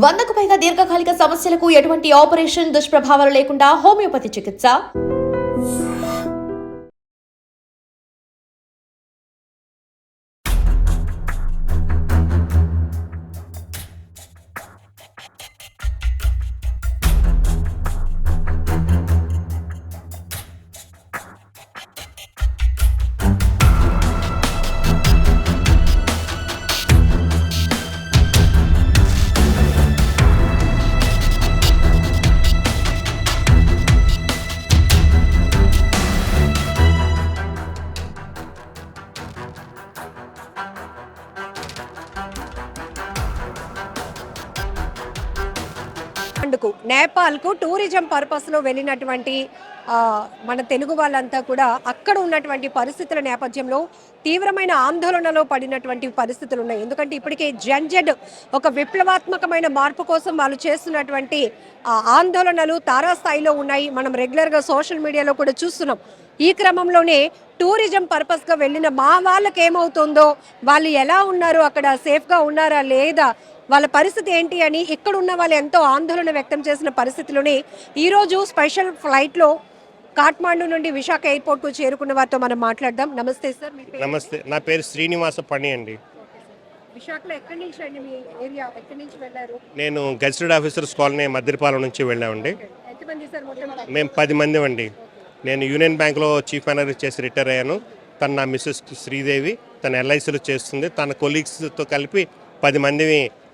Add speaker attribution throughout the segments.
Speaker 1: 100కు పైగా దీర్ఘకాలిక సమస్యలకు ఎటువంటి ఆపరేషన్ దుష్ప్రభావాలు లేకుండా హోమియోపతి చికిత్స.
Speaker 2: నేపాల్కు టూరిజం పర్పస్లో వెళ్ళినటువంటి మన తెలుగు వాళ్ళంతా కూడా అక్కడ ఉన్నటువంటి పరిస్థితుల నేపథ్యంలో తీవ్రమైన ఆందోళనలో పడినటువంటి పరిస్థితులు ఉన్నాయి. ఎందుకంటే ఇప్పటికే జెడ్ ఒక విప్లవాత్మకమైన మార్పు కోసం వాళ్ళు చేస్తున్నటువంటి ఆందోళనలు తారాస్థాయిలో ఉన్నాయి. మనం రెగ్యులర్గా సోషల్ మీడియాలో కూడా చూస్తున్నాం. ఈ క్రమంలోనే టూరిజం పర్పస్గా వెళ్ళిన మా వాళ్ళకి ఏమవుతుందో, వాళ్ళు ఎలా ఉన్నారు, అక్కడ సేఫ్గా ఉన్నారా లేదా, వాళ్ళ పరిస్థితి ఏంటి అని ఇక్కడ ఉన్న వాళ్ళు ఎంతో ఆందోళన వ్యక్తం చేసిన పరిస్థితిలోనే ఈరోజు స్పెషల్ ఫ్లైట్లో కాఠ్మాండు నుండి విశాఖ ఎయిర్పోర్ట్కు చేరుకున్న వారితో మనం మాట్లాడదాం. నమస్తే సార్.
Speaker 3: నమస్తే, నా పేరు శ్రీనివాస పని అండి.
Speaker 2: విశాఖలో ఎక్కడి నుంచి అండి, మీ ఏరియా ఎక్కడి నుంచి వెళ్ళారు?
Speaker 3: నేను గెజిటెడ్ ఆఫీసర్స్ కాలనీ మద్దిపాలెం నుంచి వెళ్ళామండి.
Speaker 2: ఎంతమంది సార్ మొత్తం?
Speaker 3: మేము 10 మంది అండి. నేను యూనియన్ బ్యాంక్లో చీఫ్ మేనేజర్ చేసి రిటైర్ అయ్యాను. తను నా మిస్సెస్ శ్రీదేవి, తన ఎల్ఐసిలో చేస్తుంది. తన కొలీగ్స్తో కలిపి 10 మంది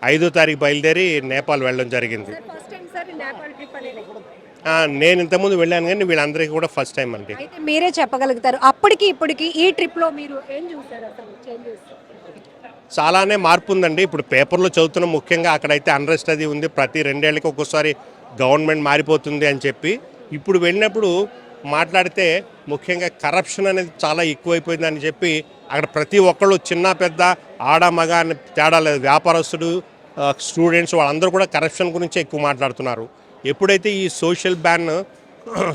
Speaker 3: 5వ తారీఖు బయలుదేరి నేపాల్ వెళ్ళడం జరిగింది. నేను ఇంతకుముందు వెళ్ళాను కానీ వీళ్ళందరికీ కూడా ఫస్ట్ టైం అండి.
Speaker 2: మీరే చెప్పగలుగుతారు అప్పటికి ఇప్పటికి ఈ ట్రిప్లో మీరు ఏం చూసారు? అసలు చేంజెస్
Speaker 3: చాలానే మార్పు ఉందండి. ఇప్పుడు పేపర్లో చదువుతున్నాం, ముఖ్యంగా అక్కడైతే అన్రెస్ట్ అది ఉంది. ప్రతి 2 ఏళ్ళకి ఒక్కోసారి గవర్నమెంట్ మారిపోతుంది అని చెప్పి. ఇప్పుడు వెళ్ళినప్పుడు మాట్లాడితే ముఖ్యంగా కరప్షన్ అనేది చాలా ఎక్కువైపోయిందని చెప్పి అక్కడ ప్రతి ఒక్కళ్ళు చిన్న పెద్ద ఆడ మగ అని తేడా లేదు, వ్యాపారస్తుడు స్టూడెంట్స్ వాళ్ళందరూ కూడా కరప్షన్ గురించి ఎక్కువ మాట్లాడుతున్నారు. ఎప్పుడైతే ఈ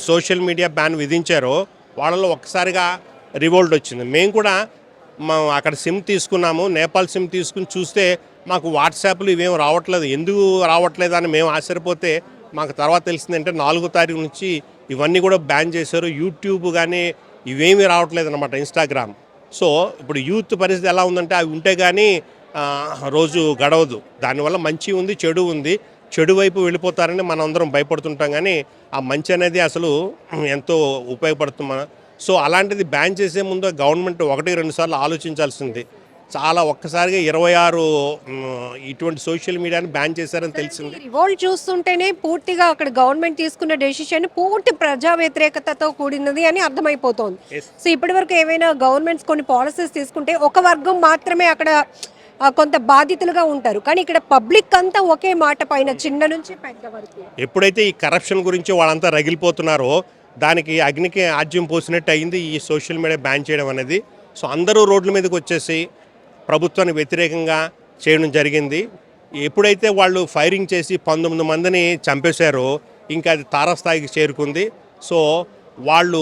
Speaker 3: సోషల్ మీడియా బ్యాన్ విధించారో వాళ్ళలో ఒక్కసారిగా రివోల్ట్ వచ్చింది. మేము కూడా అక్కడ సిమ్ తీసుకున్నాము, నేపాల్ సిమ్ తీసుకుని చూస్తే మాకు వాట్సాప్లు ఇవేం రావట్లేదు. ఎందుకు రావట్లేదు అని మేము ఆశ్చర్యపోతే మాకు తర్వాత తెలిసిందంటే 4వ తారీఖు నుంచి ఇవన్నీ కూడా బ్యాన్ చేశారు. యూట్యూబ్ కానీ ఇవేమీ రావట్లేదు అనమాట, ఇన్స్టాగ్రామ్. సో ఇప్పుడు యూత్ పరిస్థితి ఎలా ఉందంటే అవి ఉంటే కానీ రోజు గడవదు. దానివల్ల మంచి ఉంది, చెడు ఉంది. చెడు వైపు వెళ్ళిపోతారని మనం అందరం భయపడుతుంటాం, కానీ ఆ మంచి అనేది అసలు ఎంతో ఉపయోగపడుతుంది. సో అలాంటిది బ్యాన్ చేసే ముందు గవర్నమెంట్ 1-2 సార్లు ఆలోచించాల్సింది. చాలా ఒక్కసారిగా 26 ఇటువంటి సోషల్ మీడియాని బ్యాన్ చేశారని తెలిసింది.
Speaker 2: రివోల్ట్ చూస్తుంటేనే పూర్తిగా అక్కడ గవర్నమెంట్ తీసుకున్న డెసిషన్ పూర్తి ప్రజా వ్యతిరేకతతో కూడినది అని అర్థమైపోతుంది. సో ఇప్పటి వరకు ఏవైనా గవర్నమెంట్స్ కొన్ని పాలసీస్ తీసుకుంటే ఒక వర్గం మాత్రమే అక్కడ కొంత బాధితులుగా ఉంటారు, కానీ ఇక్కడ పబ్లిక్ అంతా ఒకే మాట పైన చిన్న నుంచి పెద్ద వరకు.
Speaker 3: ఎప్పుడైతే ఈ కరప్షన్ గురించి వాళ్ళంతా రగిలిపోతున్నారో దానికి అగ్నికి ఆజ్యం పోసినట్టు అయింది ఈ సోషల్ మీడియా బ్యాన్ చేయడం అనేది. సో అందరూ రోడ్ల మీదకి వచ్చేసి ప్రభుత్వానికి వ్యతిరేకంగా చేయడం జరిగింది. ఎప్పుడైతే వాళ్ళు ఫైరింగ్ చేసి 19 మందిని చంపేశారో ఇంకా అది తారాస్థాయికి చేరుకుంది. సో వాళ్ళు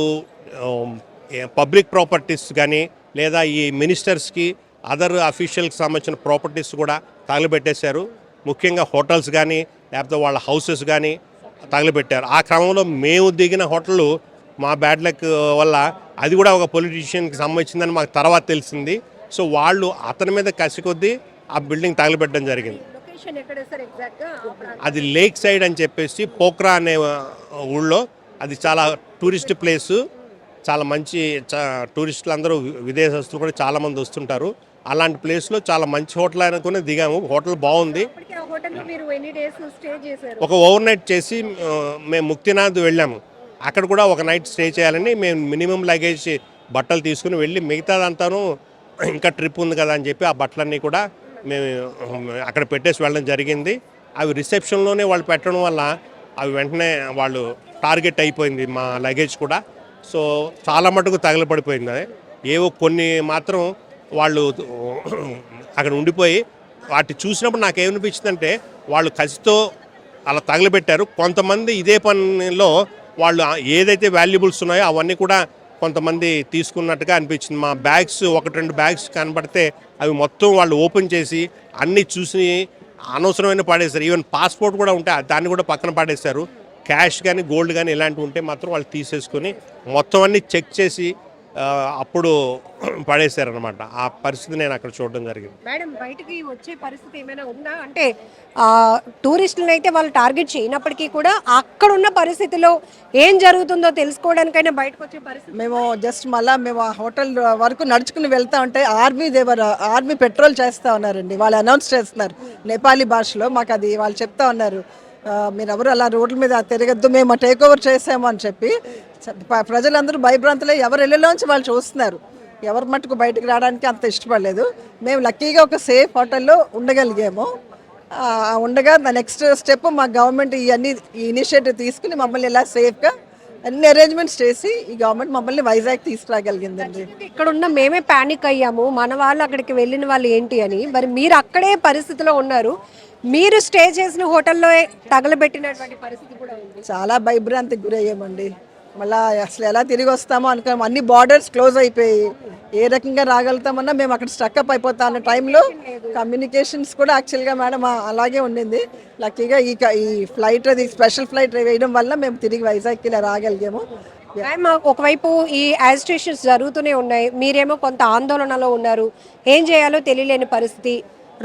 Speaker 3: పబ్లిక్ ప్రాపర్టీస్ కానీ లేదా ఈ మినిస్టర్స్కి అదర్ అఫీషియల్కి సంబంధించిన ప్రాపర్టీస్ కూడా తగలబెట్టేశారు. ముఖ్యంగా హోటల్స్ కానీ లేకపోతే వాళ్ళ హౌసెస్ కానీ తగలబెట్టారు. ఆ క్రమంలో మేము దిగిన హోటల్ మా బ్యాడ్ లక్ వల్ల అది కూడా ఒక పొలిటీషియన్కి సంబంధించిందని మాకు తర్వాత తెలిసింది. సో వాళ్ళు అతని మీద కసి కొద్దీ ఆ బిల్డింగ్ తగలబెట్టడం జరిగింది. అది లేక్ సైడ్ అని చెప్పేసి పోఖ్రా అనే ఊళ్ళో, అది చాలా టూరిస్ట్ ప్లేసు. చాలా మంచి టూరిస్టులు అందరూ విదేశస్తులు కూడా చాలామంది వస్తుంటారు. అలాంటి ప్లేస్లో చాలా మంచి హోటల్ అనుకుని దిగాము. హోటల్ బాగుంది. ఒక ఓవర్ నైట్ చేసి మేము ముక్తినాథ్ వెళ్ళాము. అక్కడ కూడా ఒక నైట్ స్టే చేయాలని మేము మినిమం లగేజ్ బట్టలు తీసుకుని వెళ్ళి మిగతాదంతాను ఇంకా ట్రిప్ ఉంది కదా అని చెప్పి ఆ బట్టలన్నీ కూడా మేము అక్కడ పెట్టేసి వెళ్ళడం జరిగింది. అవి రిసెప్షన్లోనే వాళ్ళు పెట్టడం వల్ల అవి వెంటనే వాళ్ళు టార్గెట్ అయిపోయింది మా లగేజ్ కూడా. సో చాలా మటుకు తగలపడిపోయింది. ఏవో కొన్ని మాత్రం వాళ్ళు అక్కడ ఉండిపోయి వాటి చూసినప్పుడు నాకు ఏమనిపించిందంటే వాళ్ళు కసితో అలా తగలబెట్టారు. కొంతమంది ఇదే పనిలో వాళ్ళు ఏదైతే వాల్యుబుల్స్ ఉన్నాయో అవన్నీ కూడా కొంతమంది తీసుకున్నట్టుగా అనిపించింది. మా బ్యాగ్స్ 1-2 బ్యాగ్స్ కనబడితే అవి మొత్తం వాళ్ళు ఓపెన్ చేసి అన్నీ చూసి అనవసరమైన పాడేస్తారు. ఈవెన్ పాస్పోర్ట్ కూడా ఉంటే దాన్ని కూడా పక్కన పాడేస్తారు. క్యాష్ కానీ గోల్డ్ కానీ ఇలాంటివి ఉంటే మాత్రం వాళ్ళు తీసేసుకొని మొత్తం అన్నీ చెక్ చేసి అప్పుడు పడేశారనమాట. ఆ పరిస్థితి నేను అక్కడ చూడడం జరిగింది.
Speaker 2: మేడం బయటికి వచ్చే పరిస్థితి ఏమైనా ఉందా? అంటే టూరిస్టులను అయితే వాళ్ళు టార్గెట్ చేయనప్పటికీ కూడా అక్కడ ఉన్న పరిస్థితిలో ఏం జరుగుతుందో తెలుసుకోవడానికైనా బయటకు వచ్చే పరిస్థితి.
Speaker 4: మేము జస్ట్ మళ్ళీ మేము ఆ హోటల్ వరకు నడుచుకుని వెళ్తా ఉంటే ఆర్మీ పెట్రోల్ చేస్తూ ఉన్నారండి. వాళ్ళు అనౌన్స్ చేస్తున్నారు నేపాలీ భాషలో. మాకు అది వాళ్ళు చెప్తా ఉన్నారు, మీరు ఎవరు అలా రోడ్ల మీద తిరగద్దు, మేము టేక్ ఓవర్ చేసాము అని చెప్పి. ప్రజలందరూ భయభ్రాంతులే, ఎవరు ఇళ్ళలోంచి వాళ్ళు చూస్తున్నారు. ఎవరి మట్టుకు బయటకు రావడానికి అంత ఇష్టపడలేదు. మేము లక్కీగా ఒక సేఫ్ హోటల్లో ఉండగలిగాము. ఉండగా ద నెక్స్ట్ స్టెప్ మా గవర్నమెంట్ ఈ ఇనిషియేటివ్ తీసుకుని మమ్మల్ని ఇలా సేఫ్గా అన్ని అరేంజ్మెంట్స్ చేసి ఈ గవర్నమెంట్ మమ్మల్ని వైజాగ్ తీసుకురాగలిగిందండి.
Speaker 2: ఇక్కడ ఉన్న మేమే ప్యానిక్ అయ్యాము, మన వాళ్ళు అక్కడికి వెళ్ళిన వాళ్ళు ఏంటి అని. మరి మీరు అక్కడే పరిస్థితిలో ఉన్నారు, మీరు స్టే చేసిన హోటల్లో తగలబెట్టినటువంటి పరిస్థితి కూడా ఉంది.
Speaker 4: చాలా భయభ్రాంతికి గురయ్యామండి. మళ్ళీ అసలు ఎలా తిరిగి వస్తామో అనుకున్నాం. అన్ని బార్డర్స్ క్లోజ్ అయిపోయి ఏ రకంగా రాగలుగుతామన్నా మేము అక్కడ స్టక్అప్ అయిపోతా అన్న టైంలో కమ్యూనికేషన్స్ కూడా యాక్చువల్గా మేడం అలాగే ఉండింది. లక్కీగా ఈ ఫ్లైట్, అది స్పెషల్ ఫ్లైట్ వేయడం వల్ల మేము తిరిగి వైజాగ్కి ఇలా రాగలిగాము.
Speaker 2: ఒకవైపు ఈ యాజిటేషన్స్ జరుగుతూనే ఉన్నాయి, మీరేమో కొంత ఆందోళనలో ఉన్నారు, ఏం చేయాలో తెలియలేని పరిస్థితి.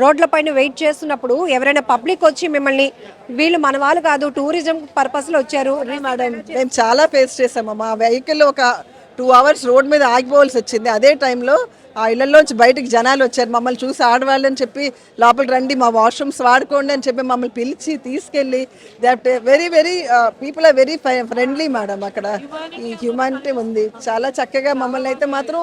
Speaker 2: రోడ్లపైన వెయిట్ చేస్తున్నప్పుడు ఎవరైనా పబ్లిక్ వచ్చి మిమ్మల్ని వీళ్ళు మన వాళ్ళు కాదు టూరిజం పర్పస్లో వచ్చారు
Speaker 4: మేడం, మేము చాలా ఫేస్ చేసాము. మా వెహికల్ ఒక 2 hours రోడ్ మీద ఆగిపోవాల్సి వచ్చింది. అదే టైంలో ఆ ఇళ్లలోంచి బయటకు జనాలు వచ్చారు. మమ్మల్ని చూసి ఆడవాళ్ళని చెప్పి లోపల రండి, మా వాష్రూమ్స్ వాడుకోండి అని చెప్పి మమ్మల్ని పిలిచి తీసుకెళ్ళి, that very very people are very friendly madam. అక్కడ ఈ హ్యూమానిటీ ఉంది. చాలా చక్కగా మమ్మల్ని అయితే మాత్రం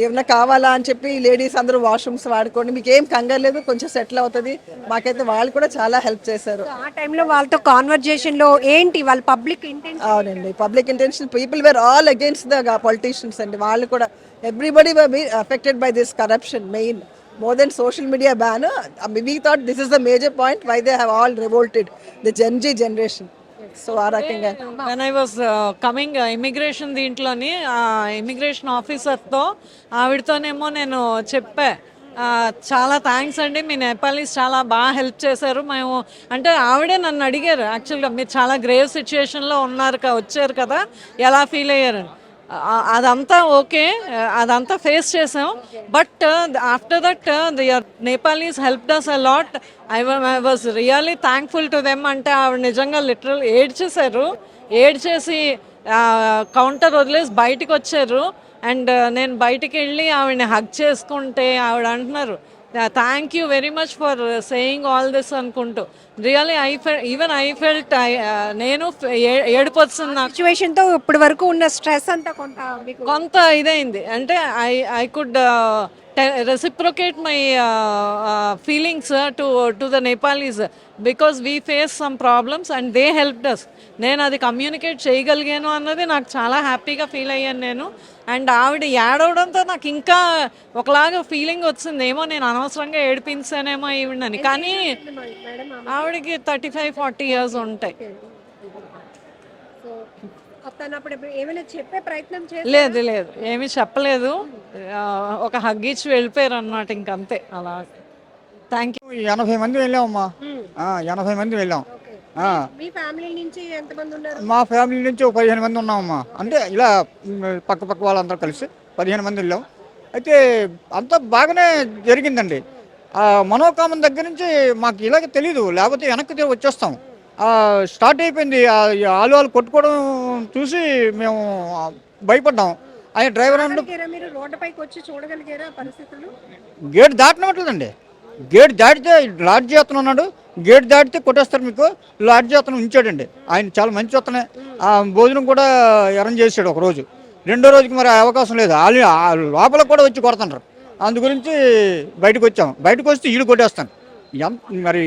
Speaker 4: ఏమన్నా కావాలా అని చెప్పి లేడీస్ అందరూ వాష్రూమ్స్ వాడుకోండి, మీకు ఏం కంగారు లేదు, కొంచెం సెటిల్ అవుతుంది. మాకైతే వాళ్ళు కూడా చాలా హెల్ప్ చేశారు.
Speaker 2: ఆ టైంలో వాళ్ళతో కాన్వర్జేషన్ లో ఏంటి వాళ్ళ పబ్లిక్ ఇంటెన్షన్?
Speaker 4: అవునండి, public intention, people were all against the politicians అండి. వాళ్ళు కూడా everybody were affected by this corruption main more than social media ban. We thought this is the major point why they have all revolted, the Gen Z generation. So ఆ రకంగా
Speaker 5: when I was coming immigration దీంట్లోని immigration ఆఫీసర్తో ఆవిడతోనేమో నేను చెప్పా, చాలా thanks అండి, మీ Nepalese చాలా బాగా help చేశారు. మేము అంటే ఆవిడే నన్ను అడిగారు, యాక్చువల్గా మీరు చాలా గ్రేవ్ సిచ్యుయేషన్లో వచ్చారు కదా, ఎలా ఫీల్ అయ్యారని. అదంతా ఓకే, అదంతా ఫేస్ చేసాం. But after that Nepalis helped us a lot. I was really thankful to them. అంటే ఆవిడ నిజంగా లిటరల్ ఏడ్చేశారు, ఏడ్చేసి కౌంటర్ వదిలేసి బయటకు వచ్చారు. అండ్ నేను బయటికి వెళ్ళి ఆవిడని హగ్ చేసుకుంటే ఆవిడ అంటున్నారు, thank you very much for saying all this అనుకుంటూ. రియల్లీ ఐ ఫెల్ట్ నేను ఏడుపు వస్తుంది నాకు.
Speaker 2: సిచ్యువేషన్తో ఇప్పటి వరకు ఉన్న స్ట్రెస్ అంతా
Speaker 5: కొంత ఇదైంది. అంటే I could reciprocate my feelings to the Nepalis because we faced some problems and they helped us. నేను అది కమ్యూనికేట్ చేయగలిగాను అన్నది నాకు చాలా హ్యాపీగా ఫీల్ అయ్యాను నేను. అండ్ ఆవిడ ఏడవడంతో నాకు ఇంకా ఒకలాగా ఫీలింగ్ వచ్చింది, ఏమో నేను అనవసరంగా ఏడిపించానేమో ఈవిడని. కానీ ఆవిడకి 35-40 years ఉంటాయి. లేదు లేదు ఏమీ చెప్పలేదు, ఒక హగ్ ఇచ్చి వెళ్ళిపోయారు అనమాట, ఇంకంతే. అలా థ్యాంక్ యూ.
Speaker 6: 80 మంది వెళ్ళామమ్మా, 80 మంది వెళ్ళాం. మా ఫ్యామిలీ నుంచి ఒక 15 మంది ఉన్నామమ్మా. అంటే ఇలా పక్క వాళ్ళందరూ కలిసి 15 మంది వెళ్ళాం. అయితే అంతా బాగానే జరిగిందండి. మనోకామం దగ్గర నుంచి మాకు ఇలాగే తెలీదు, లేకపోతే వెనక్కి వచ్చేస్తాం. స్టార్ట్ అయిపోయింది, ఆలు కొట్టుకోవడం చూసి మేము భయపడ్డాం. ఆయన డ్రైవర్ గేట్ దాటినట్లేదండి. గేట్ దాటితే లాడ్జీ అతను ఉన్నాడు, గేట్ దాటితే కొట్టేస్తారు మీకు. లాడ్జీ అతను ఉంచాడండి, ఆయన చాలా మంచి అతనే. భోజనం కూడా అరేంజ్ చేశాడు ఒకరోజు. రెండో రోజుకి మరి అవకాశం లేదు, లోపల కూడా వచ్చి కొడుతున్నారు. అందు గురించి బయటకు వచ్చాం. బయటకు వస్తే ఈడు కొట్టేస్తాను. మరి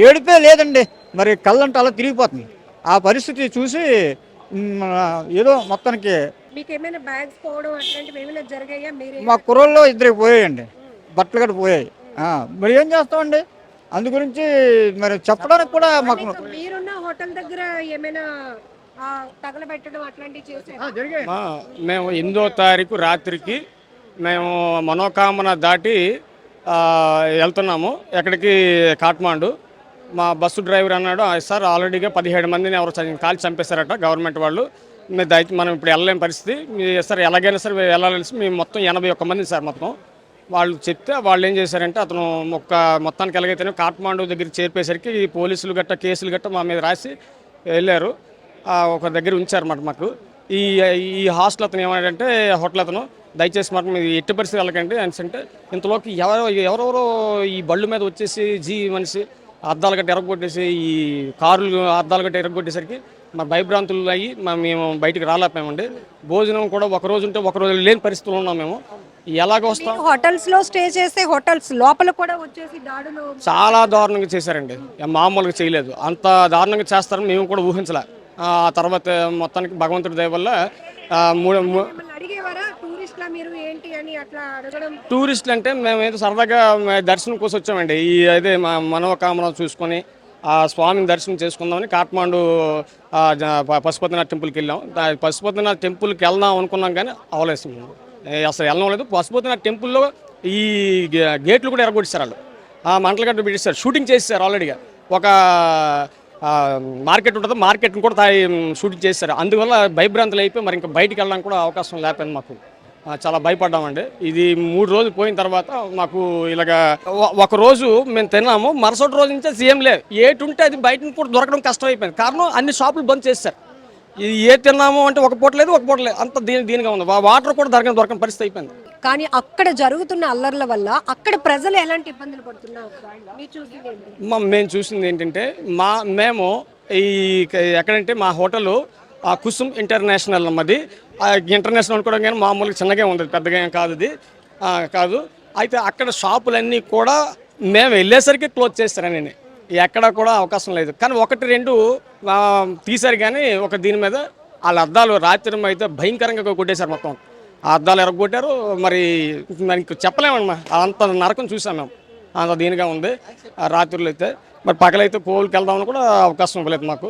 Speaker 6: ఏడిపే లేదండి, మరి కళ్ళంటే అలా తిరిగిపోతుంది. ఆ పరిస్థితి చూసి ఏదో మొత్తానికి మా కుర్రోళ్ళు 2 పోయాయండి, బట్టలు కూడా పోయాయి. మరి ఏం చేస్తామండి, అందు గురించి మరి చెప్పడానికి కూడా మాకు
Speaker 7: మేము 8వ తారీఖు రాత్రికి మేము మనోకామన దాటి వెళ్తున్నాము ఎక్కడికి, కాఠ్మాండు. మా బస్సు డ్రైవర్ అన్నాడు, సార్ ఆల్రెడీగా 17 మందిని ఎవరు కాల్చి చంపేశారట గవర్నమెంట్ వాళ్ళు, మీరు మనం ఇప్పుడు వెళ్ళలేని పరిస్థితి, సార్ ఎలాగైనా సరే వెళ్ళాలని మేము మొత్తం 81 మంది సార్ మొత్తం వాళ్ళు చెప్తే వాళ్ళు ఏం చేశారంటే అతను మొత్తానికి ఎలాగైతేనే కాఠ్మాండు దగ్గర చేర్పేసరికి ఈ పోలీసులు గట్ట కేసులు గట్ట మా మీద రాసి వెళ్ళారు. ఒక దగ్గర ఉంచారన్నమాట మాకు. ఈ ఈ హాస్టల్ అతను ఏమంటే హోటల్ అతను దయచేసి మాకు మీరు ఎట్టి పరిస్థితి వెళ్ళకండి అంటే ఇంతలోకి ఎవరెవరో ఈ బళ్ళు మీద వచ్చేసి మనిషి అద్దాలు గట్ట ఎరగొట్టేసి ఈ కార్లు అద్దాలు గట్ట ఎరగొట్టేసరికి మా భయభ్రాంతులు అయ్యి మేము బయటికి రాలేకపోయామండి. భోజనం కూడా ఒక రోజు ఉంటే ఒక రోజు లేని పరిస్థితులు ఉన్నాం మేము. ఎలాగ వస్తాం?
Speaker 2: హోటల్స్ లో స్టే చేస్తే హోటల్స్ లోపల కూడా వచ్చేసి దాడులు
Speaker 7: చాలా దారుణంగా చేశారండి, మామూలుగా చేయలేదు, అంత దారుణంగా చేస్తారని మేము కూడా ఊహించలే. ఆ తర్వాత మొత్తానికి భగవంతుడి దయ వల్ల
Speaker 2: అడిగేవారా టూరిస్ట్లా మీరు ఏంటి అని అట్లా అడగడం?
Speaker 7: టూరిస్టులు అంటే మేము ఏదో సరదాగా దర్శనం కోసం వచ్చామండి. ఈ అదే మా మనోకామన చూసుకొని ఆ స్వామిని దర్శనం చేసుకుందామని కాఠ్మాండు పశుపతినాథ్ టెంపుల్కి వెళ్ళాం. పశుపతినాథ్ టెంపుల్కి వెళ్దాం అనుకున్నాం కానీ అవలేదు, అసలు వెళ్ళడం లేదు. పశుపతినాథ్ టెంపుల్లో ఈ గేట్లు కూడా ఎరగొట్టారు వాళ్ళు, మంటలు గట్ట పెట్టేస్తారు, షూటింగ్ చేస్తారు ఆల్రెడీగా. ఒక మార్కెట్ ఉంటుంది, మార్కెట్ని కూడా షూటింగ్ చేస్తారు. అందువల్ల భయభ్రాంతులు అయిపోయి మరి ఇంకా బయటికి వెళ్ళడానికి కూడా అవకాశం లేకపోయింది మాకు. చాలా భయపడ్డామండి. ఇది 3 రోజులు పోయిన తర్వాత మాకు ఇలాగా ఒక రోజు మేము తిన్నాము, మరుసటి రోజు నుంచే సీఎం లేదు, ఏటి ఉంటే అది బయట కూడా దొరకడం కష్టం అయిపోయింది. కారణం అన్ని షాపులు బంద్ చేస్తారు. ఇది ఏ తిన్నాము అంటే ఒక పూట లేదు అంత దీనిగా ఉంది. వాటర్ కూడా దొరకని పరిస్థితి అయిపోయింది.
Speaker 2: కానీ అక్కడ జరుగుతున్న అల్లర్ల వల్ల అక్కడ ప్రజలు ఎలాంటి ఇబ్బందులు పడుతున్నారు?
Speaker 7: మేము చూసింది ఏంటంటే మేము ఈ ఎక్కడంటే మా హోటల్ కుసుమ్ ఇంటర్నేషనల్ అన్నది. ఇంటర్నేషనల్ అనుకోవడం కానీ మామూలుగా చిన్నగా ఉండదు, పెద్దగా ఏం కాదు ఇది కాదు. అయితే అక్కడ షాపులన్నీ కూడా మేము వెళ్ళేసరికి క్లోజ్ చేస్తారని ఎక్కడ కూడా అవకాశం లేదు. కానీ 1-2 తీశారు కానీ ఒక దీని మీద వాళ్ళ అద్దాలు రాత్రి అయితే భయంకరంగా కొట్టేశారు మొత్తం. ఆ అద్దాలు ఎరగొట్టారు. మరి మనకి చెప్పలేమమ్మా, అంత నరకం చూసాం మేము, అంత దీనిగా ఉంది. రాత్రులు అయితే మరి పగలైతే కోవిల్కి వెళ్దామని కూడా అవకాశం ఇవ్వలేదు మాకు.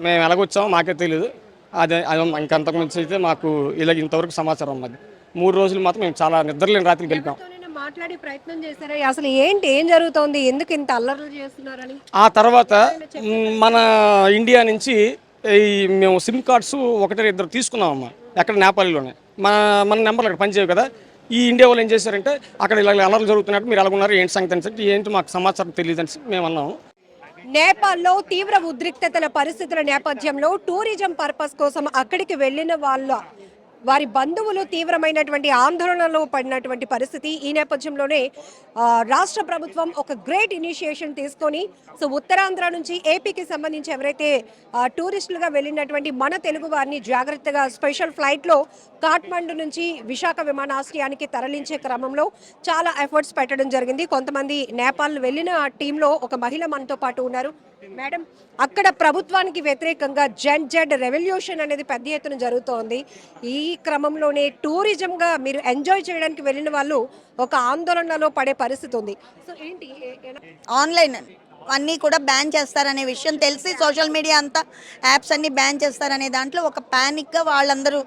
Speaker 7: మేము ఎలాగొచ్చామో మాకే తెలియదు. అదే ఇంకంతకుమించి అయితే మాకు ఇంతవరకు సమాచారం ఉన్నది. 3 రోజులు మాత్రం మేము చాలా నిద్రలేని రాత్రికి గెలిపాం.
Speaker 2: మాట్లాడే ప్రయత్నం చేశారా అసలు ఏం జరుగుతోంది, ఎందుకు ఇంత అల్లర్లు చేస్తున్నారని?
Speaker 7: ఆ తర్వాత మన ఇండియా నుంచి మేము సిమ్ కార్డ్స్ 1-2 తీసుకున్నామమ్మా, ఎక్కడ నేపాల్లోనే. మన నెంబర్లు అక్కడ పనిచేయవు కదా. ఈ ఇండియా వాళ్ళు ఏం చేశారంటే అక్కడ ఇలా అల్లర్లు జరుగుతున్నట్టు, మీరు ఎలాగున్నారు ఏంటి సంగతి అని ఏంటి మాకు సమాచారం తెలియదు అని మేము అన్నాము.
Speaker 2: నేపాల్లో తీవ్ర ఉద్రిక్తతల పరిస్థితుల నేపథ్యంలో టూరిజం పర్పస్ కోసం అక్కడికి వెళ్ళిన వారి బంధువులు తీవ్రమైనటువంటి ఆందోళనలో పడినటువంటి పరిస్థితి. ఈ నేపథ్యంలోనే రాష్ట్ర ప్రభుత్వం ఒక గ్రేట్ ఇనిషియేషన్ తీసుకొని ఉత్తరాంధ్ర నుంచి ఏపీకి సంబంధించి ఎవరైతే టూరిస్టులుగా వెళ్ళినటువంటి మన తెలుగు వారిని జాగ్రత్తగా స్పెషల్ ఫ్లైట్లో కాఠ్మండు నుంచి విశాఖ విమానాశ్రయానికి తరలించే క్రమంలో చాలా ఎఫర్ట్స్ పెట్టడం జరిగింది. కొంతమంది నేపాల్ వెళ్ళిన టీంలో ఒక మహిళ మనతో పాటు ఉన్నారు. మేడం, అక్కడ ప్రభుత్వానికి వ్యతిరేకంగా జెడ్ రెవల్యూషన్ అనేది పెద్ద ఎత్తున జరుగుతోంది. ఈ క్రమంలోనే టూరిజంగా మీరు ఎంజాయ్ చేయడానికి వెళ్ళిన వాళ్ళు ఒక ఆందోళనలో పడే పరిస్థితి ఉంది. సో ఏంటి
Speaker 8: ఆన్లైన్ అన్నీ కూడా బ్యాన్ చేస్తారనే విషయం తెలిసి సోషల్ మీడియా అంతా యాప్స్ అన్నీ బ్యాన్ చేస్తారనే దాంట్లో ఒక ప్యానిక్గా వాళ్ళందరూ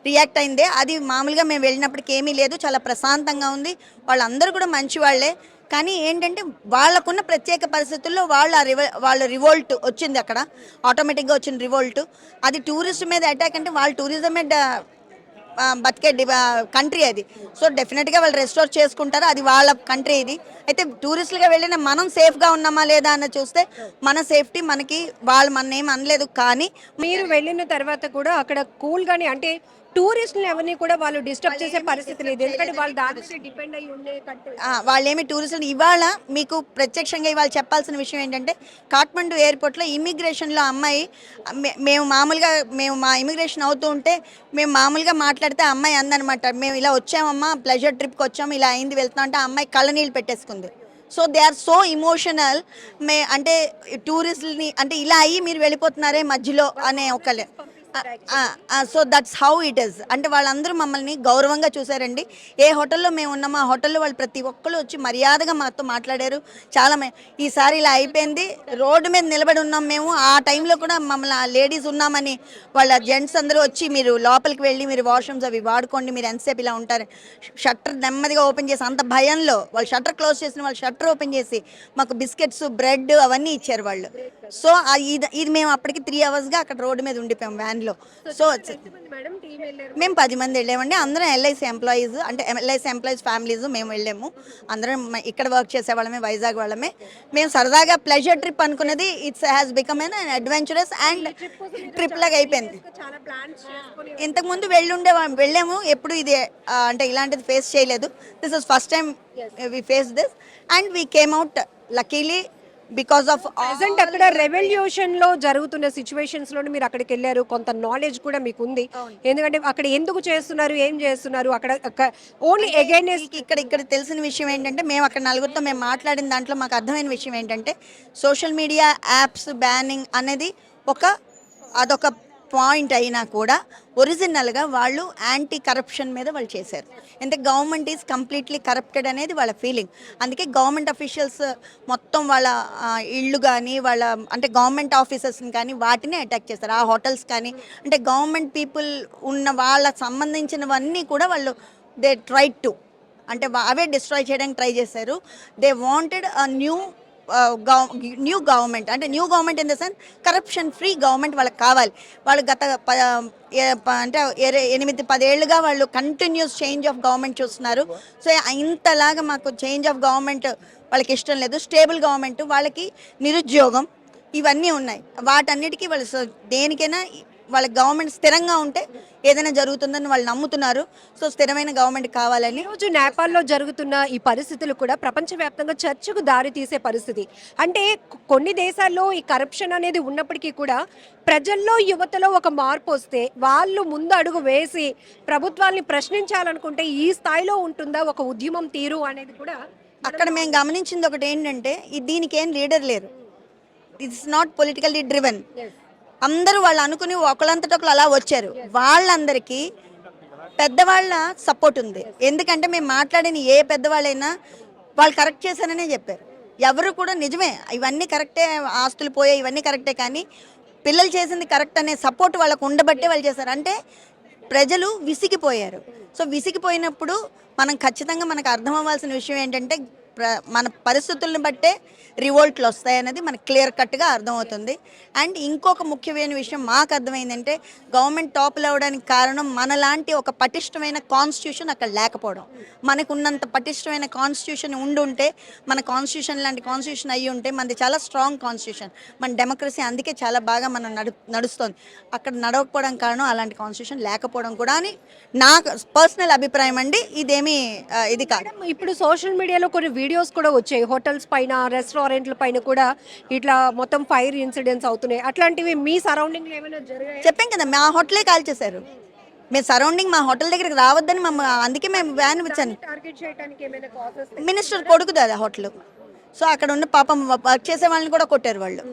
Speaker 8: రియాక్ట్ అయిందే. అది మామూలుగా మేము వెళ్ళినప్పటికీ ఏమీ లేదు, చాలా ప్రశాంతంగా ఉంది. వాళ్ళందరూ కూడా మంచి వాళ్ళే. కానీ ఏంటంటే వాళ్ళకున్న ప్రత్యేక పరిస్థితుల్లో వాళ్ళ రివోల్ట్ వచ్చింది, అక్కడ ఆటోమేటిక్గా వచ్చిన రివోల్ట్. అది టూరిస్ట్ మీద అటాక్ అంటే వాళ్ళు టూరిజమే బతికే కంట్రీ అది. సో డెఫినెట్గా వాళ్ళు రెస్టోర్ చేసుకుంటారు, అది వాళ్ళ కంట్రీ. ఇది అయితే టూరిస్టులుగా వెళ్ళిన మనం సేఫ్గా ఉన్నామా లేదా అన్న చూస్తే మన సేఫ్టీ మనకి వాళ్ళు మన ఏం అనలేదు. కానీ
Speaker 2: మీరు వెళ్ళిన తర్వాత కూడా అక్కడ కూల్గానే అంటే టూరిస్టులు ఎవరిని కూడా వాళ్ళు డిస్టర్బ్ చేసే పరిస్థితి లేదు, ఎందుకంటే వాళ్ళు దాని మీద డిపెండ్ అయ్యి ఉండే కంట్రీ.
Speaker 8: వాళ్ళేమి టూరిస్టులు ఇవాళ మీకు ప్రత్యక్షంగా ఇవాళ చెప్పాల్సిన విషయం ఏంటంటే కాఠ్మండు ఎయిర్పోర్ట్లో ఇమిగ్రేషన్లో అమ్మాయి మేము మా ఇమిగ్రేషన్ అవుతూ ఉంటే మేము మామూలుగా మాట్లాడితే అమ్మాయి అందనమాట, మేము ఇలా వచ్చామమ్మా ప్లెజర్ ట్రిప్కి వచ్చాము, ఇలా అయింది వెళ్తున్నాం అంటే ఆ అమ్మాయి కళ్ళనీళ్ళు పెట్టేసుకుంది. So they are so emotional. అంటే టూరిస్టులని అంటే ఇలా అయ్యి మీరు వెళ్ళిపోతున్నారే మధ్యలో అనే ఒకళ్ళే so that's how it is. అంటే వాళ్ళందరూ మమ్మల్ని గౌరవంగా చూశారండి. ఏ హోటల్లో మేము ఉన్నామో ఆ హోటల్లో వాళ్ళు ప్రతి ఒక్కరు వచ్చి మర్యాదగా మాతో మాట్లాడారు. చాలా ఈసారి ఇలా అయిపోయింది, రోడ్డు మీద నిలబడి ఉన్నాం మేము. ఆ టైంలో కూడా మమ్మల్ని ఆ లేడీస్ ఉన్నామని వాళ్ళ జెంట్స్ అందరూ వచ్చి మీరు లోపలికి వెళ్ళి మీరు వాష్రూమ్స్ అవి వాడుకోండి, మీరు ఎంతసేపు ఇలా ఉంటారు. షట్టర్ నెమ్మదిగా ఓపెన్ చేసి అంత భయంలో వాళ్ళు షట్టర్ క్లోజ్ చేసిన వాళ్ళు షట్టర్ ఓపెన్ చేసి మాకు బిస్కెట్స్ బ్రెడ్ అవన్నీ ఇచ్చారు వాళ్ళు. సో ఇది మేము అప్పటికి 3 అవర్స్గా అక్కడ రోడ్డు మీద ఉండిపోయాం వ్యాన్లో. సో మేము 10 మంది వెళ్ళామండి. అందరం ఎల్ఐసి ఎంప్లాయీస్, అంటే ఎల్ఐసి ఎంప్లాయీస్ ఫ్యామిలీస్ మేము వెళ్ళాము. అందరం ఇక్కడ వర్క్ చేసే వాళ్ళమే, వైజాగ్ వాళ్ళమే. మేము సరదాగా ప్లెజర్ ట్రిప్ అనుకున్నది it's has become an adventurous and trip లాగా అయిపోయింది. ఇంతకుముందు వెళ్ళాము, ఎప్పుడు ఇది అంటే ఇలాంటిది ఫేస్ చేయలేదు. This is first time we face this and we came out luckily because of
Speaker 2: present అక్కడ రెవల్యూషన్ లో జరుగుతున్న సిచ్యువేషన్స్ లో మీరు అక్కడికి వెళ్ళారు, కొంత నాలెడ్జ్ కూడా మీకు ఉంది. ఎందుకంటే అక్కడ ఎందుకు చేస్తున్నారు, ఏం చేస్తున్నారు, అక్కడ ఓన్లీ అగైనెస్ట్
Speaker 8: ఇక్కడ తెలిసిన విషయం ఏంటంటే, మేము అక్కడ నలుగురితో మేము మాట్లాడిన దాంట్లో మాకు అర్థమైన విషయం ఏంటంటే, సోషల్ మీడియా యాప్స్ బ్యానింగ్ అనేది అదొక పాయింట్ అయినా కూడా ఒరిజినల్గా వాళ్ళు యాంటీ కరప్షన్ మీద వాళ్ళు చేశారు. అంటే గవర్నమెంట్ ఈజ్ కంప్లీట్లీ కరప్టెడ్ అనేది వాళ్ళ ఫీలింగ్. అందుకే గవర్నమెంట్ అఫీషియల్స్ మొత్తం వాళ్ళ ఇళ్ళు కానీ వాళ్ళ అంటే గవర్నమెంట్ ఆఫీసర్స్ని కానీ వాటిని అటాక్ చేస్తారు. ఆ హోటల్స్ కానీ అంటే గవర్నమెంట్ పీపుల్ ఉన్న వాళ్ళకి సంబంధించినవన్నీ కూడా వాళ్ళు దే ట్రై టు అంటే అవే డిస్ట్రాయ్ చేయడానికి ట్రై చేశారు. They wanted a new government, అంటే new government in the sense corruption free government వాళ్ళకి కావాలి. వాళ్ళు గత అంటే 8-10 ఏళ్ళుగా వాళ్ళు కంటిన్యూస్ చేంజ్ ఆఫ్ గవర్నమెంట్ చూస్తున్నారు. సో ఇంతలాగా మాకు చేంజ్ ఆఫ్ గవర్నమెంట్ వాళ్ళకి ఇష్టం లేదు. స్టేబుల్ గవర్నమెంట్, వాళ్ళకి నిరుద్యోగం ఇవన్నీ ఉన్నాయి. వాటన్నిటికీ వాళ్ళు దేనికైనా వాళ్ళ గవర్నమెంట్ స్థిరంగా ఉంటే ఏదైనా జరుగుతుందని వాళ్ళు నమ్ముతున్నారు. సో స్థిరమైన గవర్నమెంట్ కావాలని.
Speaker 2: ఈరోజు నేపాల్లో జరుగుతున్న ఈ పరిస్థితులు కూడా ప్రపంచవ్యాప్తంగా చర్చకు దారి తీసే పరిస్థితి. అంటే కొన్ని దేశాల్లో ఈ కరప్షన్ అనేది ఉన్నప్పటికీ కూడా ప్రజల్లో, యువతలో ఒక మార్పు వస్తే వాళ్ళు ముందు అడుగు వేసి ప్రభుత్వాల్ని ప్రశ్నించాలనుకుంటే ఈ స్థాయిలో ఉంటుందా ఒక ఉద్యమం తీరు అనేది కూడా
Speaker 8: అక్కడ మేము గమనించింది ఒకటి ఏంటంటే, దీనికి ఏం లీడర్ లేరు. It's not politically driven. అందరూ వాళ్ళు అనుకుని ఒకళ్ళంతటొకరు అలా వచ్చారు. వాళ్ళందరికీ పెద్దవాళ్ళ సపోర్ట్ ఉంది. ఎందుకంటే మేము మాట్లాడిన ఏ పెద్దవాళ్ళైనా వాళ్ళు కరెక్ట్ చేశారనే చెప్పారు. ఎవరు కూడా నిజమే ఇవన్నీ కరెక్టే, ఆస్తులు పోయాయి ఇవన్నీ కరెక్టే, కానీ పిల్లలు చేసింది కరెక్ట్ అనే సపోర్ట్ వాళ్ళకు ఉండబట్టే వాళ్ళు చేశారు. అంటే ప్రజలు విసిగిపోయారు. సో విసిగిపోయినప్పుడు మనం ఖచ్చితంగా మనకు అర్థం అవ్వాల్సిన విషయం ఏంటంటే, మన పరిస్థితులను బట్టే రివోల్ట్లు వస్తాయనేది మనకు క్లియర్ కట్గా అర్థమవుతుంది. అండ్ ఇంకొక ముఖ్యమైన విషయం మాకు అర్థమైందంటే, గవర్నమెంట్ టాపుల్ అవ్వడానికి కారణం మనలాంటి ఒక పటిష్టమైన కాన్స్టిట్యూషన్ అక్కడ లేకపోవడం. మనకు ఉన్నంత పటిష్టమైన కాన్స్టిట్యూషన్ ఉండుంటే, మన కాన్స్టిట్యూషన్ లాంటి కాన్స్టిట్యూషన్ అయ్యి ఉంటే, మనది చాలా స్ట్రాంగ్ కాన్స్టిట్యూషన్, మన డెమోక్రసీ అందుకే చాలా బాగా మనం నడుస్తుంది. అక్కడ నడవకపోవడం కారణం అలాంటి కాన్స్టిట్యూషన్ లేకపోవడం కూడా అని నా పర్సనల్ అభిప్రాయం అండి. ఇదేమి ఇది కాదు.
Speaker 2: ఇప్పుడు సోషల్ మీడియాలో కొన్ని వీడియోస్ కూడా వచ్చాయి, హోటల్స్ పైన, రెస్టారెంట్ల పైన కూడా ఇట్లా మొత్తం ఫైర్ ఇన్సిడెంట్స్ అవుతున్నాయి. అట్లాంటివి మీ సరౌండింగ్ ఏమైనా జరిగాయి?
Speaker 8: చెప్పాం కదా, మా హోటలే కాల్ చేశారు. మేము సరౌండింగ్ మా హోటల్ దగ్గరికి రావద్దని అందుకే మేము వ్యాన్ ఇచ్చాను. మినిస్టర్ కొడుకుది అది హోటల్. సో అక్కడ ఉన్న పాపం వర్క్ చేసే వాళ్ళని కూడా కొట్టారు వాళ్ళు.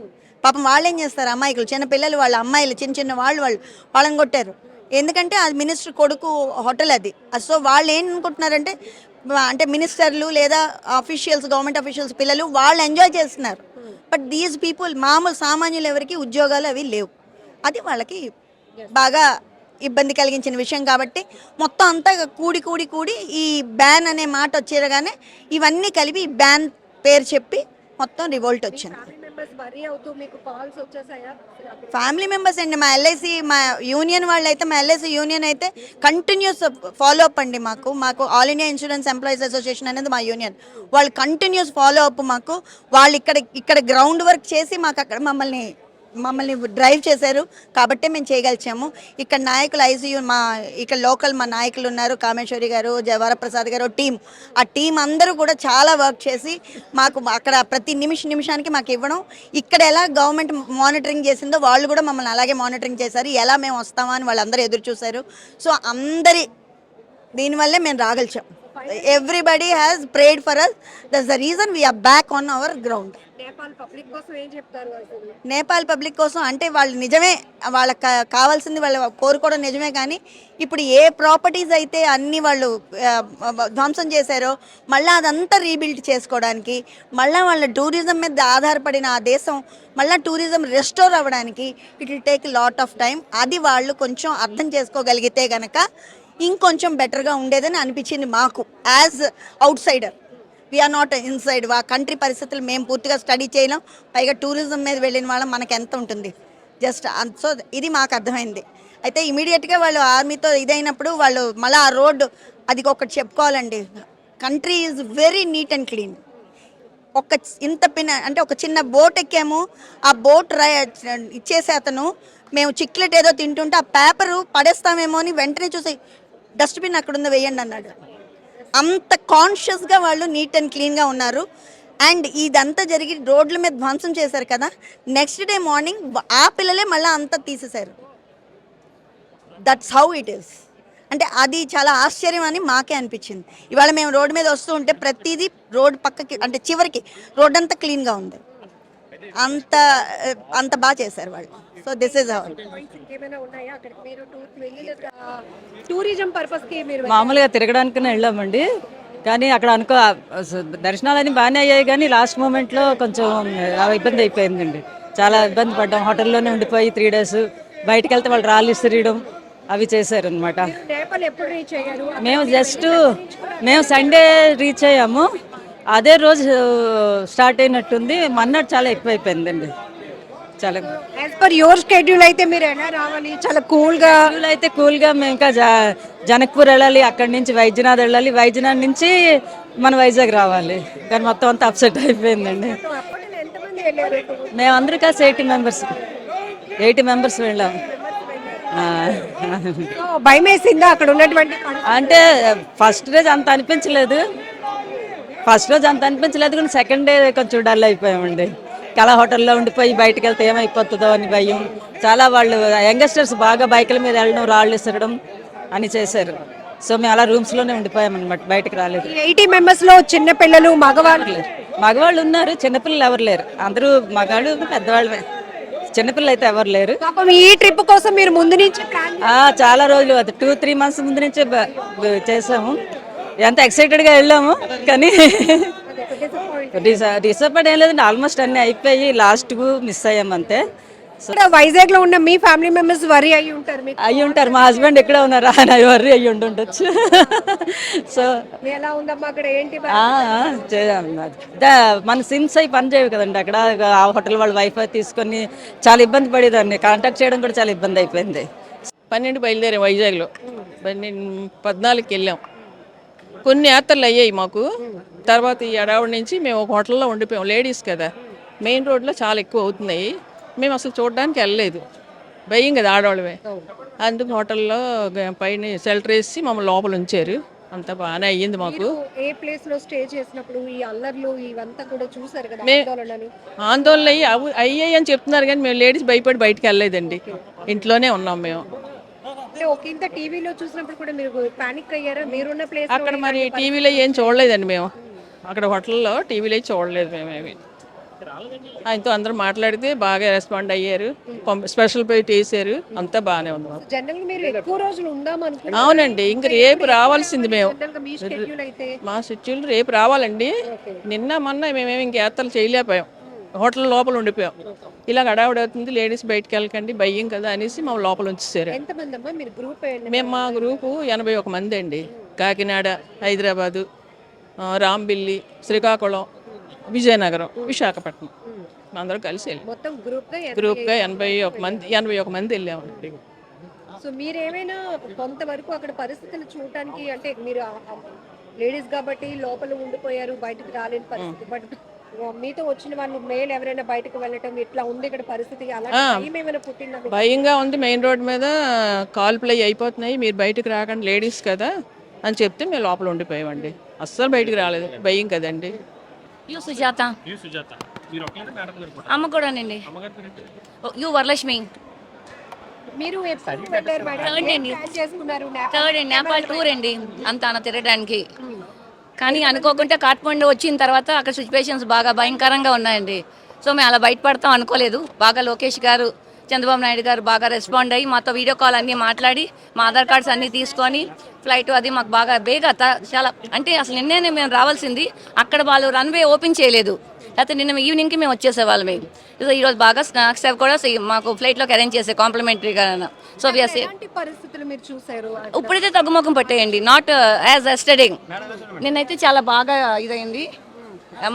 Speaker 8: పాపం వాళ్ళు ఏం చేస్తారు, అమ్మాయిలు, చిన్న పిల్లలు, వాళ్ళ అమ్మాయిలు, చిన్న వాళ్ళని కొట్టారు. ఎందుకంటే అది మినిస్టర్ కొడుకు హోటల్ అది. సో వాళ్ళు ఏం అనుకుంటున్నారంటే, అంటే మినిస్టర్లు లేదా అఫీషియల్స్, గవర్నమెంట్ అఫీషియల్స్ పిల్లలు వాళ్ళు ఎంజాయ్ చేస్తున్నారు. బట్ దీస్ పీపుల్, మామూలు సామాన్యులు ఎవరికి ఉద్యోగాలు అవి లేవు. అది వాళ్ళకి బాగా ఇబ్బంది కలిగించిన విషయం. కాబట్టి మొత్తం అంతా కూడి ఈ బ్యాన్ అనే మాట వచ్చేయగానే ఇవన్నీ కలిపి ఈ బ్యాన్ పేరు చెప్పి మొత్తం రివోల్ట్ వచ్చింది. ఫ్యామిలీ మెంబర్స్ అండి, మా ఎల్ఐసి, మా యూనియన్ వాళ్ళు అయితే, మా ఎల్ఐసి యూనియన్ అయితే కంటిన్యూస్ ఫాలో అప్ అండి. మాకు all India insurance employees association అనేది మా యూనియన్. వాళ్ళు కంటిన్యూస్ ఫాలో అప్. వాళ్ళు ఇక్కడ గ్రౌండ్ వర్క్ చేసి మాకు అక్కడ మమ్మల్ని డ్రైవ్ చేశారు. కాబట్టే మేము చేయగలిచాము. ఇక్కడ నాయకులు ఐసీయూ, ఇక్కడ లోకల్ మా నాయకులు ఉన్నారు, కామేశ్వరి గారు, వరప్రసాద్ గారు, ఆ టీం అందరూ కూడా చాలా వర్క్ చేసి మాకు అక్కడ ప్రతి నిమిషానికి మాకు ఇవ్వడం. ఇక్కడ ఎలా గవర్నమెంట్ మానిటరింగ్ చేసిందో వాళ్ళు కూడా మమ్మల్ని అలాగే మానిటరింగ్ చేశారు. ఎలా మేము వస్తామా అని వాళ్ళందరూ ఎదురు చూశారు. సో దీనివల్లే మేము రాగలిచాం. Everybody has prayed for us. That's the reason we're back on our ground.
Speaker 2: Nepal public కోసం ఏం చెప్తారు అసలు?
Speaker 8: నేపాల్ పబ్లిక్ కోసం అంటే వాళ్ళు నిజమే, వాళ్ళకి కావాల్సింది వాళ్ళు కోరుకోవడం నిజమే, కానీ ఇప్పుడు ఏ ప్రాపర్టీస్ అయితే అన్నీ వాళ్ళు ధ్వంసం చేశారో మళ్ళీ అదంతా రీబిల్డ్ చేసుకోవడానికి, మళ్ళీ వాళ్ళ టూరిజం మీద ఆధారపడిన ఆ దేశం మళ్ళీ టూరిజం రెస్టోర్ అవ్వడానికి it will take lot of time. అది వాళ్ళు కొంచెం అర్థం చేసుకోగలిగితే కనుక ఇంకొంచెం బెటర్గా ఉండేదని అనిపించింది మాకు as outsider. We are not inside. ఆ కంట్రీ పరిస్థితులు మేము పూర్తిగా స్టడీ చేయలేం, పైగా టూరిజం మీద వెళ్ళిన వాళ్ళం మనకు ఎంత ఉంటుంది జస్ట్. సో ఇది మాకు అర్థమైంది. అయితే ఇమీడియట్గా వాళ్ళు ఆర్మీతో ఇదైనప్పుడు వాళ్ళు మళ్ళీ ఆ రోడ్డు అది ఒకటి చెప్పుకోవాలండి, country is very neat and clean. ఒక ఇంత అంటే ఒక చిన్న బోట్ ఎక్కాము, ఆ బోట్ ఇచ్చేసే అతను మేము చిక్లెట్ ఏదో తింటుంటే ఆ పేపరు పడేస్తామేమో అని వెంటనే చూసి డస్ట్బిన్ అక్కడ ఉందో వేయండి అన్నాడు. అంత కాన్షియస్గా వాళ్ళు నీట్ అండ్ క్లీన్గా ఉన్నారు. అండ్ ఇదంతా జరిగి రోడ్ల మీద ధ్వంసం చేశారు కదా, నెక్స్ట్ డే మార్నింగ్ ఆ పిల్లలే మళ్ళీ అంతా తీసేశారు. That's how it is. అంటే అది చాలా ఆశ్చర్యం అని మాకే అనిపించింది. ఇవాళ మేము రోడ్డు మీద వస్తూ ఉంటే ప్రతిదీ రోడ్ పక్కకి అంటే చివరికి రోడ్ అంతా క్లీన్గా ఉంది. అంత అంత బాగా చేశారు వాళ్ళు. So this is how.
Speaker 2: ఏమైనా ఉన్నాయా అక్కడికి మీరు టూరిజం పర్పస్కి మీరు?
Speaker 5: మామూలుగా తిరగడానికనే వెళ్ళామండి, కానీ అక్కడ దర్శనాలన్నీ బాగానే అయ్యాయి, కానీ లాస్ట్ మూమెంట్లో కొంచెం ఇబ్బంది అయిపోయిందండి. చాలా ఇబ్బంది పడ్డాం. హోటల్లోనే ఉండిపోయి 3 days. బయటకు వెళ్తే వాళ్ళు రాళ్ళు ఇసిరియడం అవి చేశారు అనమాట.
Speaker 2: నేపాల్ ఎప్పుడు రీచ్ అయ్యారు?
Speaker 5: మేము సండే రీచ్ అయ్యాము. అదే రోజు స్టార్ట్ అయినట్టుంది. మన్నాడు చాలా ఎక్కువైపోయిందండి. చాలా
Speaker 2: యాజ్ పర్ యువర్ షెడ్యూల్ అయితే మీరు ఎలా రావాలి? చాలా కూల్గా
Speaker 5: అయితే కూల్గా మేము ఇంకా జనక్పూర్ వెళ్ళాలి, అక్కడి నుంచి వైద్యనాథ్ వెళ్ళాలి, వైద్యనాథ్ నుంచి మన వైజాగ్ రావాలి, కానీ మొత్తం అంతా అప్సెట్ అయిపోయిందండి.
Speaker 2: ఎంతమంది వెళ్ళారు?
Speaker 5: మేము అందరూ కలిసి 80 మెంబర్స్ వెళ్ళాము.
Speaker 2: భయం వేసిందా అక్కడ ఉన్నటువంటి?
Speaker 5: అంటే ఫస్ట్ రోజు అంత అనిపించలేదు, కానీ సెకండ్ డే కొంచెం డల్ అయిపోయామండి. కళా హోటల్లో ఉండిపోయి బయటకు వెళ్తే ఏమైపోతుందో అని భయం. చాలా వాళ్ళు యంగస్టర్స్ బాగా బైకుల మీద వెళ్ళడం, రాళ్ళు ఇసరడం అని చేశారు. సో మేము అలా రూమ్స్లోనే ఉండిపోయామన్నమాట, బయటకు రాలేదు.
Speaker 2: 80 members లో చిన్నపిల్లలు
Speaker 5: మగవాళ్ళు ఉన్నారు, చిన్నపిల్లలు ఎవరు లేరు. అందరూ మగవాళ్ళు పెద్దవాళ్ళమే, చిన్నపిల్లలు అయితే ఎవరు లేరు.
Speaker 2: ఈ ట్రిప్ కోసం మీరు ముందు నుంచి
Speaker 5: చాలా రోజులు 2-3 months ముందు నుంచే చేసాము. ఎంత ఎక్సైటెడ్గా వెళ్ళాము, కానీ డిసప్పాయింట్ ఏం లేదండి. ఆల్మోస్ట్ అన్నీ అయిపోయి లాస్ట్కు మిస్ అయ్యాము అంతే.
Speaker 2: వైజాగ్ లో ఉన్న మీ ఫ్యామిలీ మెంబర్స్ వరి అయ్యి ఉంటారు.
Speaker 5: మా హస్బెండ్ ఎక్కడ ఉన్నారు, ఆయన వరి అయ్యి ఉండొచ్చు. సో
Speaker 2: ఎలా ఉందమ్మా అక్కడ ఏంటి?
Speaker 5: మన సిమ్స్ అయి పని చేయవు కదండి అక్కడ. ఆ హోటల్ వాళ్ళ వైఫై తీసుకొని చాలా ఇబ్బంది పడేదాన్ని. కాంటాక్ట్ చేయడం కూడా చాలా ఇబ్బంది అయిపోయింది.
Speaker 9: 12 బయలుదేరాం వైజాగ్లో. 14కి వెళ్ళాం. కొన్ని యాత్రలు అయ్యాయి మాకు. తర్వాత ఈ అడవుడి నుంచి మేము ఒక హోటల్లో ఉండిపోయాం. లేడీస్ కదా, మెయిన్ రోడ్లో చాలా ఎక్కువ అవుతున్నాయి. మేము అసలు చూడడానికి వెళ్ళలేదు, భయం కదా ఆడవాళ్ళమే. అందుకు హోటల్లో పైన షెల్టర్ వేసి మమ్మల్ని లోపల ఉంచారు. అంత బాగానే అయ్యింది మాకు.
Speaker 2: ఏ ప్లేస్ లో స్టే చేసినప్పుడు ఈ అల్లర్లు ఇవంతా కూడా చూసారు కదా?
Speaker 9: ఆందోళన అయ్యాయి అని చెప్తున్నారు, కానీ మేము లేడీస్ భయపడి బయటకు వెళ్ళలేదండి, ఇంట్లోనే ఉన్నాం మేము.
Speaker 2: టీవీలో చూసినప్పుడు కూడా మీరు పానిక్ అయ్యారా? మీరున్న ప్లేస్
Speaker 9: అక్కడ మరి టీవీలో ఏం చూడలేదండి మేము. అక్కడ హోటల్లో టీవీలో చూడలేదు మేమేమి. ఆయనతో అందరూ మాట్లాడితే బాగా రెస్పాండ్ అయ్యారు, స్పెషల్ ప్లేట్ వేసారు, అంతా బాగానే ఉంది. అవునండి, ఇంక రేపు రావాల్సింది మేము. మా షెడ్యూల్ రేపు రావాలండి. నిన్న మొన్న మేమేమి ఇంక యాత్రలు చేయలేకపోయాం, హోటల్ లోపల ఉండిపోయాం. ఇలా హడావుడి అవుతుంది, లేడీస్ బయటకు వెళ్ళకండి, భయం కదా అనేసి మా లోపల ఉంచేసారు. మేము మా గ్రూపు 81 మంది అండి. కాకినాడ, హైదరాబాదు, రాంబిల్లి, శ్రీకాకుళం, విజయనగరం, విశాఖపట్నం అందరూ కలిసి వెళ్ళాం. గ్రూప్గా 81 మంది వెళ్ళామండి.
Speaker 2: సో మీరేమైనా కొంతవరకు అక్కడ పరిస్థితులు చూడటానికి, అంటే మీరు లేడీస్ కాబట్టి లోపల ఉండిపోయారు, బయటకు రాలేని పరిస్థితి, బట్ మీతో వచ్చిన వాళ్ళు మేల్ ఎవరైనా బయటకు వెళ్ళటం ఇట్లా ఉంది ఇక్కడ పరిస్థితి?
Speaker 9: భయంగా ఉంది. మెయిన్ రోడ్ మీద కాల్ ప్లే అయిపోతున్నాయి, మీరు బయటకు రాకండి లేడీస్ కదా అని చెప్తే మేము లోపల ఉండిపోయామండి. అస్సలు బయటకు రాలేదు, భయం కదండి.
Speaker 10: సుజాత అమ్మ కూడానండి. వరలక్ష్మి.
Speaker 2: మీరు
Speaker 10: థర్డ్ అండి, నేపాల్ టూర్ అండి అంతా తిరగడానికి. కానీ అనుకోకుండా కాట్మండు వచ్చిన తర్వాత అక్కడ సిచ్యువేషన్స్ బాగా భయంకరంగా ఉన్నాయండి. సో మేము అలా బయటపడతాం అనుకోలేదు. బాగా లోకేష్ గారు, చంద్రబాబు నాయుడు గారు బాగా రెస్పాండ్ అయ్యి మాతో వీడియో కాల్ అన్నీ మాట్లాడి మా ఆధార్ కార్డ్స్ అన్నీ తీసుకొని ఫ్లైట్ అది మాకు బాగా చాలా అంటే అసలు నిన్నే మేము రావాల్సింది, అక్కడ వాళ్ళు రన్వే ఓపెన్ చేయలేదు. లేకపోతే నిన్న ఈవినింగ్కి మేము వచ్చేసేవాళ్ళం. ఈరోజు బాగా స్నాక్స్ అవి కూడా మాకు ఫ్లైట్లోకి అరేంజ్ చేసే కాంప్లిమెంటరీగా. సో
Speaker 2: ఎలాంటి పరిస్థితులు మీరు చూసారు?
Speaker 10: ఇప్పుడైతే తగ్గుముఖం పట్టేయండి, నాట్ యాజ్ ఎస్టర్డింగ్. నిన్నైతే చాలా బాగా ఇదైంది.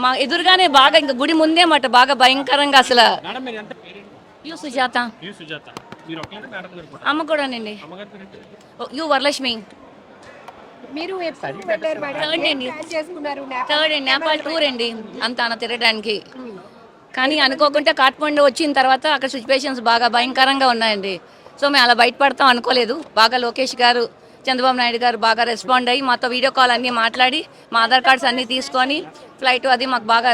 Speaker 10: మా ఎదురుగానే బాగా ఇంకా గుడి ముందే మాట బాగా భయంకరంగా అసలు. యూ సుజాత. అమ్మ కూడానండి. యూ వరలక్ష్మి.
Speaker 2: మీరు ఎప్పుడు వెళ్ళారు మేడం?
Speaker 10: థర్డ్
Speaker 2: ఏం
Speaker 10: అండి.
Speaker 2: ప్లాన్ చేసుకున్నారు?
Speaker 10: థర్డ్ అండి, నేపాల్ టూర్ అండి అంతా తిరగడానికి. కానీ అనుకోకుండా కాట్మండు వచ్చిన తర్వాత అక్కడ సిచ్యువేషన్స్ బాగా భయంకరంగా ఉన్నాయండి. సో మేము అలా బయటపడతాం అనుకోలేదు. బాగా లోకేష్ గారు, చంద్రబాబు నాయుడు గారు బాగా రెస్పాండ్ అయ్యి మాతో వీడియో కాల్ అన్నీ మాట్లాడి మా ఆధార్ కార్డ్స్ అన్నీ తీసుకొని ఫ్లైట్ అది మాకు బాగా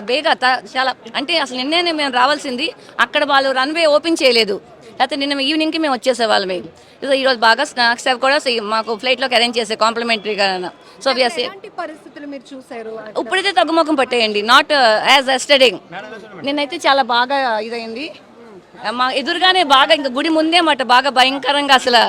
Speaker 10: చాలా అంటే అసలు నిన్నే మేము రావాల్సింది, అక్కడ వాళ్ళు రన్వే ఓపెన్ చేయలేదు. లేకపోతే నిన్న ఈవినింగ్కి మేము వచ్చేసేవాళ్ళం. ఈరోజు బాగా స్నాక్స్ అవి కూడా మాకు ఫ్లైట్లోకి అరేంజ్ చేసే కాంప్లిమెంటరీగా. సో
Speaker 2: ఎలాంటి పరిస్థితులు మీరు చూసారు?
Speaker 10: ఇప్పుడైతే తగ్గుముఖం పట్టేయండి, నాట్ యాజ్ ఎస్టర్డింగ్. నిన్నైతే చాలా బాగా ఇదైంది. మా ఎదురుగానే బాగా ఇంకా గుడి ముందే మాట బాగా భయంకరంగా అసలు.